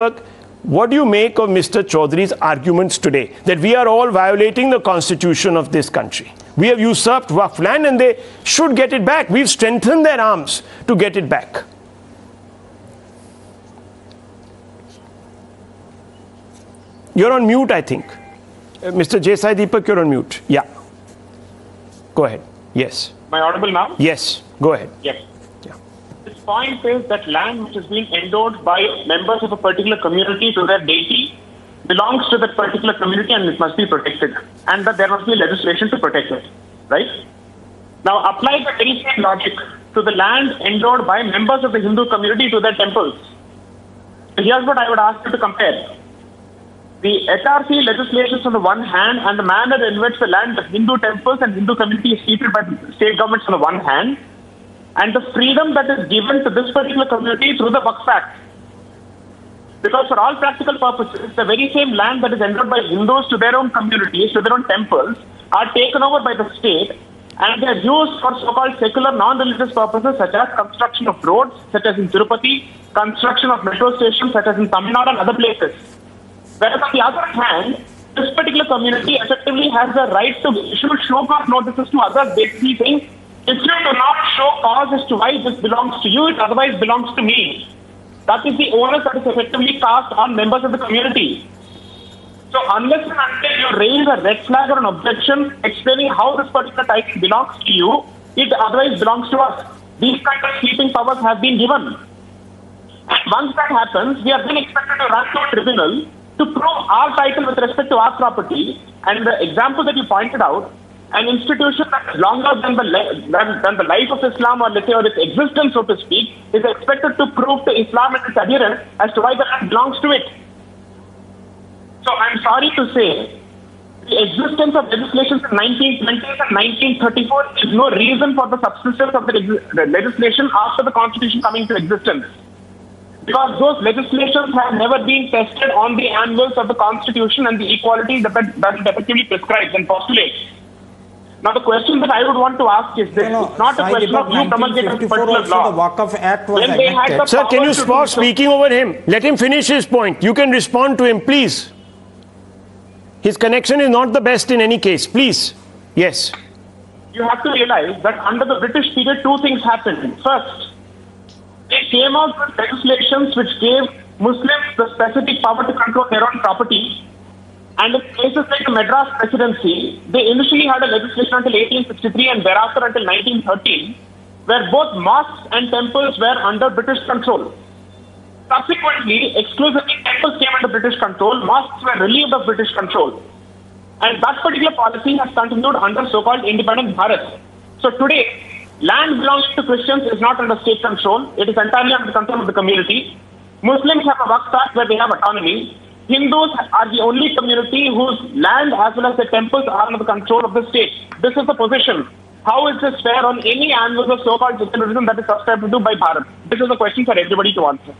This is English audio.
What do you make of Mr. Chaudhary's arguments today that we are all violating the constitution of this country? We have usurped Waqf land and they should get it back. We've strengthened their arms to get it back. You're on mute, I think. Mr. J Sai Deepak, you're on mute. Yeah. Go ahead. Yes. Am I audible now? Yes. Go ahead. Yes. This point is that land which has been endowed by members of a particular community to their deity belongs to that particular community and it must be protected. And that there must be legislation to protect it. Right? Now apply the very same logic to the land endowed by members of the Hindu community to their temples. So here's what I would ask you to compare. The HRC legislations on the one hand and the manner in which the land of Hindu temples and Hindu community is treated by the state governments on the one hand, and the freedom that is given to this particular community through the Waqf Act. Because for all practical purposes, the very same land that is endowed by Hindus to their own communities, to their own temples, are taken over by the state and they are used for so-called secular non-religious purposes such as construction of roads, such as in Tirupati, construction of metro stations such as in Tamil Nadu and other places. Whereas on the other hand, this particular community effectively has the right to issue show cause notices to others, basically saying, if you do not show cause as to why this belongs to you, it otherwise belongs to me. That is the onus that is effectively cast on members of the community. So unless and until you raise a red flag or an objection explaining how this particular title belongs to you, it otherwise belongs to us. These kind of sweeping powers have been given. And once that happens, we are then expected to run to a tribunal to prove our title with respect to our property. And the example that you pointed out, an institution that is longer than the life of Islam, or let's say, or its existence, so to speak, is expected to prove to Islam and its adherents as to why the land belongs to it. So I'm sorry to say, the existence of legislation in 1920s and 1934 is no reason for the subsistence of the legislation after the Constitution coming into existence. Because those legislations have never been tested on the anvils of the Constitution and the equality that it effectively prescribes and postulates. Now, the question that I would want to ask is this. It's not a question of you promulgating a particular law. The Waqf Act was enacted. Sir, can you stop speaking over him? Let him finish his point. You can respond to him, please. His connection is not the best in any case. Please. Yes. You have to realize that under the British period, two things happened. First, they came out with legislations which gave Muslims the specific power to control their own property. And in places like the Madras Presidency, they initially had a legislation until 1863 and thereafter until 1913, where both mosques and temples were under British control. Subsequently, exclusively temples came under British control, mosques were relieved of British control. And that particular policy has continued under so-called independent Bharat. So today, land belonging to Christians is not under state control. It is entirely under the control of the community. Muslims have a Waqf Act where they have autonomy. Hindus are the only community whose land as well as their temples are under the control of the state. This is the position. How is this fair on any anvil of so-called secularism that is subscribed to by Bharat? This is a question for everybody to answer.